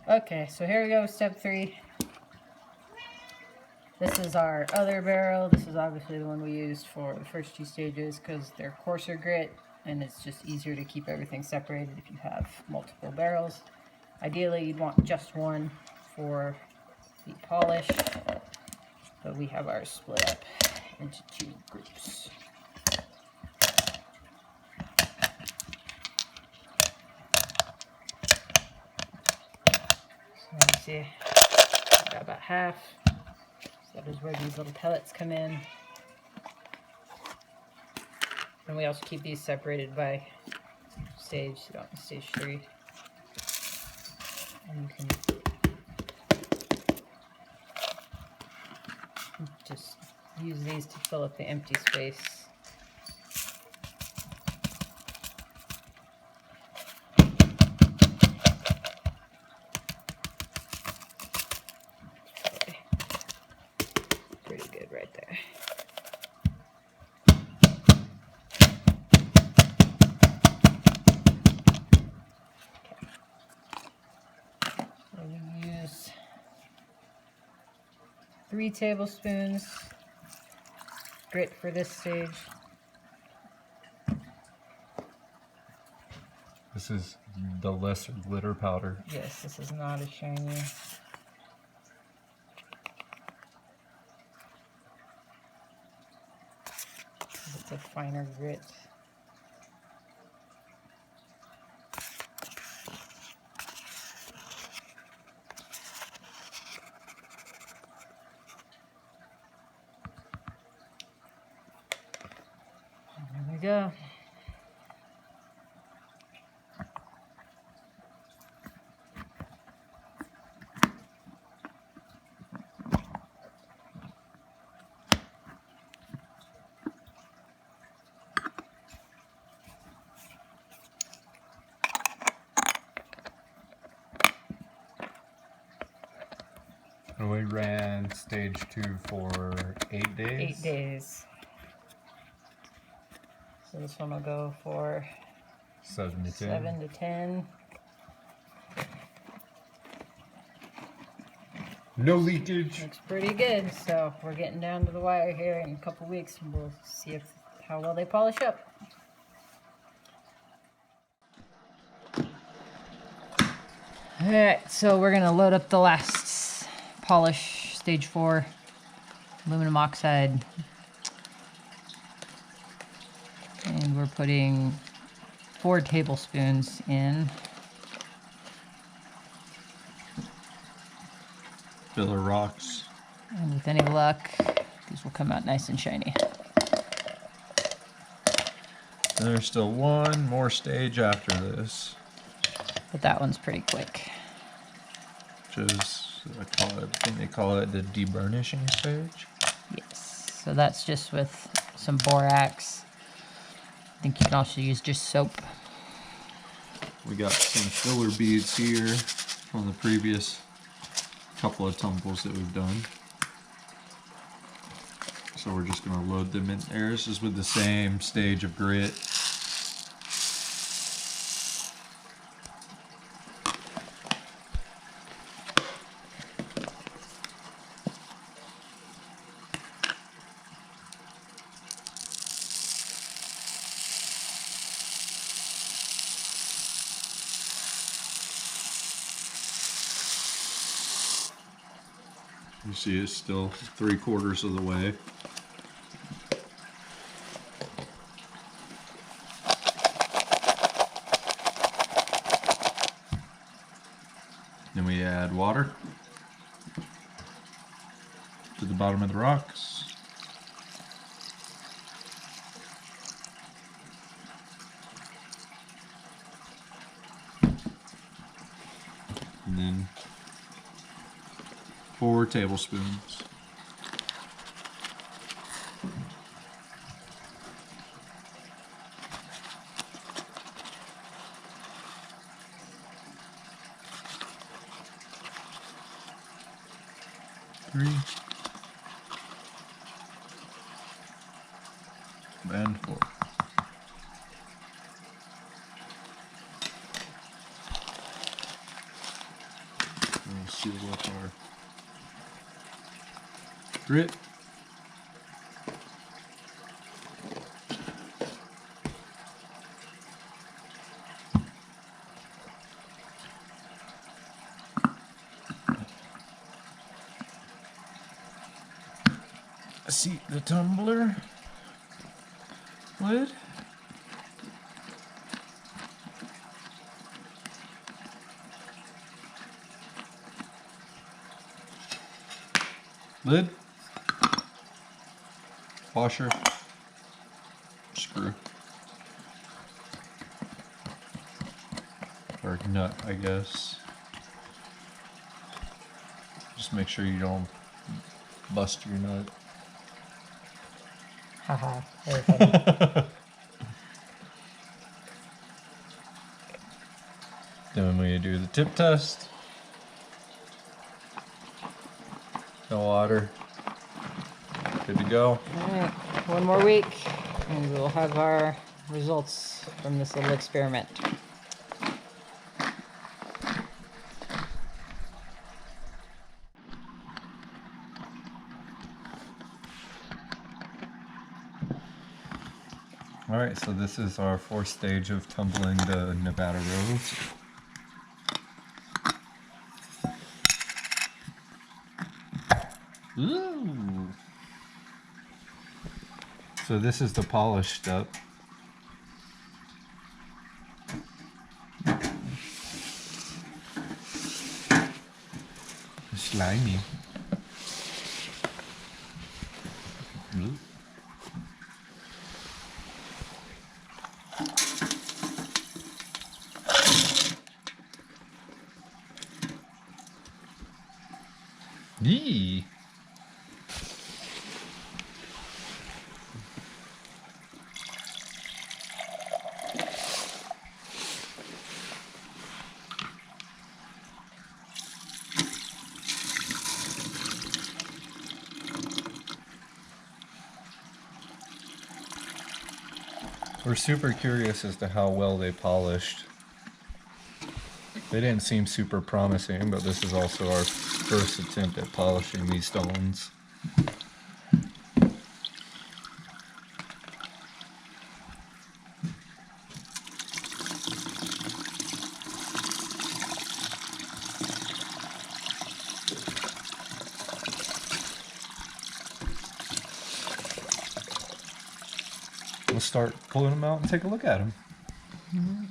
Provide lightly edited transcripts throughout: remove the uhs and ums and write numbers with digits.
Okay, so here we go, step 3. This is our other barrel. This is obviously the one we used for the first 2 stages because they're coarser grit and it's just easier to keep everything separated if you have multiple barrels. Ideally, you'd want just one for the polish, but we have ours split up into 2 groups. So you see, I've got about half. So that is where these little pellets come in. And we also keep these separated by stage, so stage 3. And you can just use these to fill up the empty space. Okay. Pretty good right there. Okay. So we use 3 tablespoons grit for this stage. This is the lesser glitter powder. Yes, this is not as shiny. It's a finer grit. There we go. And we ran stage 2 for 8 days. 8 days. So this one will go for 7 to 10. 7 to 10. No leakage. Looks pretty good. So we're getting down to the wire here in a couple weeks, and we'll see how well they polish up. All right, so we're gonna load up the last polish, stage 4, aluminum oxide, and we're putting 4 tablespoons in. Filler rocks. And with any luck, these will come out nice and shiny. And there's still one more stage after this. But that one's pretty quick. Which is, I think they call it the deburnishing stage. Yes, so that's just with some borax. I think you can also use just soap. We got some filler beads here from the previous couple of tumbles that we've done. So we're just going to load them in there. This is with the same stage of grit. You see it's still 3/4 of the way. Then we add water to the bottom of the rocks. And then 4 tablespoons. Three. And 4. seal up our grit. Seat the tumbler lid. Lid, washer, screw, or nut, I guess. Just make sure you don't bust your nut. Haha, very funny. Then we do the tip test. No water. Good to go. Alright, one more week and we'll have our results from this little experiment. Alright, so this is our fourth stage of tumbling the Nevada roads. Ooh. So this is the polish step. Slimy. Ooh. Yee. We're super curious as to how well they polished. They didn't seem super promising, but this is also our first attempt at polishing these stones. Let's start pulling them out and take a look at them. Mm-hmm.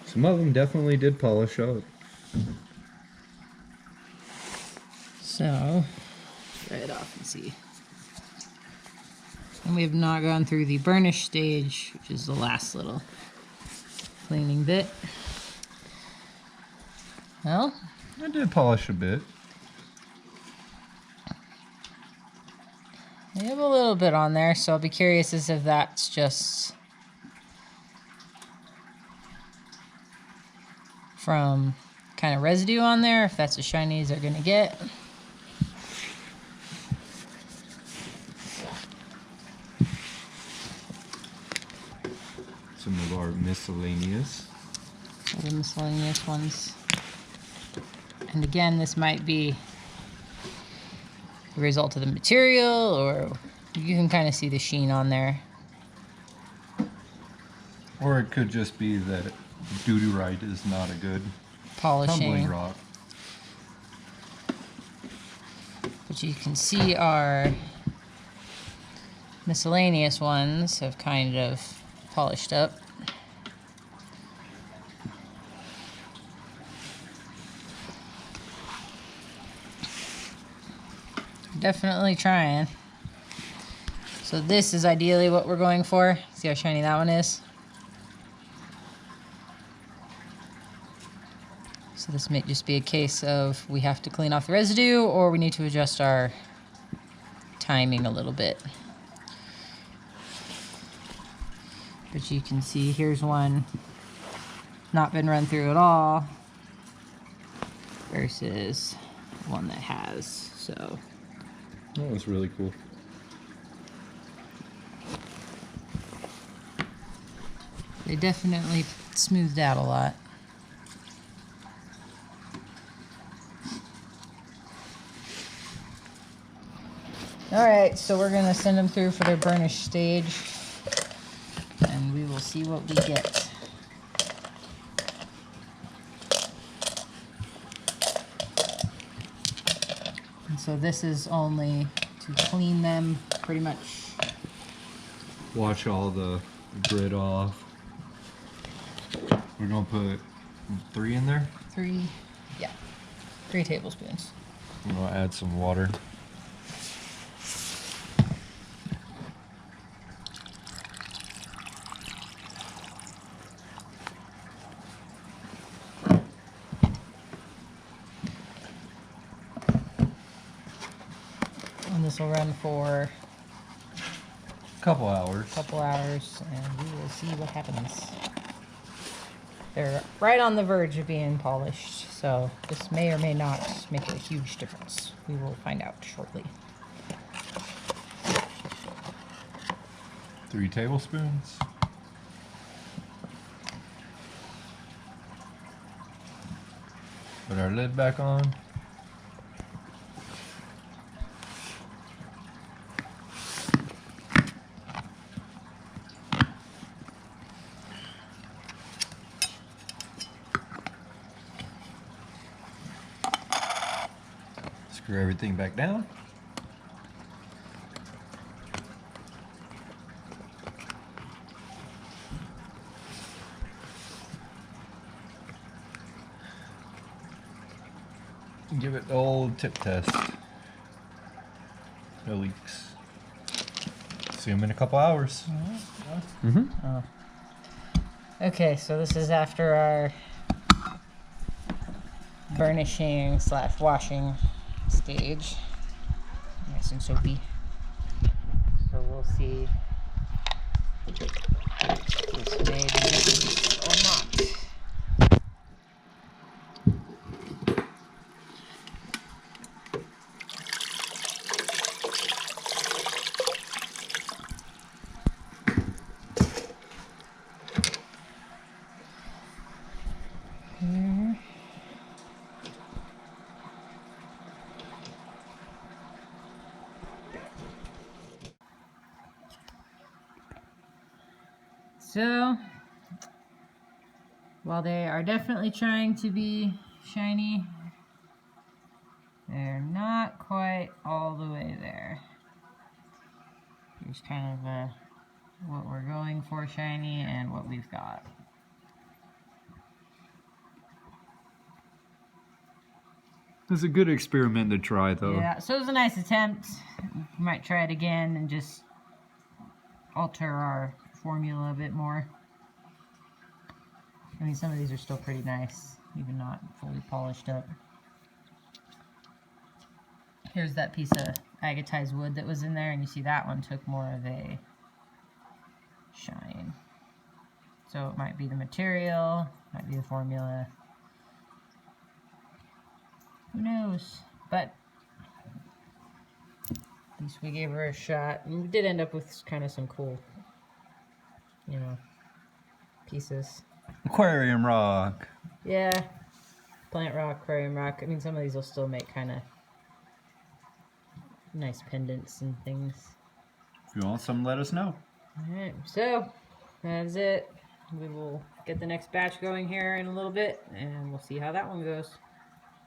Some of them definitely did polish up. So, try it off and see. And we have not gone through the burnish stage, which is the last little cleaning bit. Well, I did polish a bit. we have a little bit on there, so I'll be curious as if that's just from kind of residue on there, if that's as shiny as they're gonna get. Some of our miscellaneous. The miscellaneous ones. And again, this might be the result of the material, or you can kind of see the sheen on there. Or it could just be that Dumortierite is not a good Polishing. tumbling rock. But you can see our miscellaneous ones have kind of polished up. Definitely trying. So this is ideally what we're going for. See how shiny that one is? So this may just be a case of we have to clean off the residue, or we need to adjust our timing a little bit. But you can see here's one not been run through at all versus one that has. So That was really cool. They definitely smoothed out a lot. Alright, so we're going to send them through for their burnish stage, and we will see what we get. And so this is only to clean them, pretty much. Wash all the grit off. We're gonna put 3 in there. 3 tablespoons. I'm gonna add some water. And this will run for Couple hours. couple hours, and we will see what happens. They're right on the verge of being polished, so this may or may not make a huge difference. We will find out shortly. 3 tablespoons. Put our lid back on. Screw everything back down. Give it the old tip test. No leaks. See them in a couple hours. Oh. Okay, so this is after our burnishing / washing stage. Nice and soapy. So we'll see if this may be good or not. So, while they are definitely trying to be shiny, they're not quite all the way there. Here's kind of what we're going for shiny and what we've got. It's a good experiment to try, though. Yeah, so it was a nice attempt. We might try it again and just alter our formula a bit more. I mean, some of these are still pretty nice, even not fully polished up. Here's that piece of agatized wood that was in there, and you see that one took more of a shine. So it might be the material, might be the formula. Who knows? But at least we gave her a shot. And we did end up with kind of some cool, you know, pieces. Aquarium rock. Yeah. Plant rock, aquarium rock. I mean, some of these will still make kind of nice pendants and things. If you want some, let us know. Alright, so that's it. We will get the next batch going here in a little bit, and we'll see how that one goes.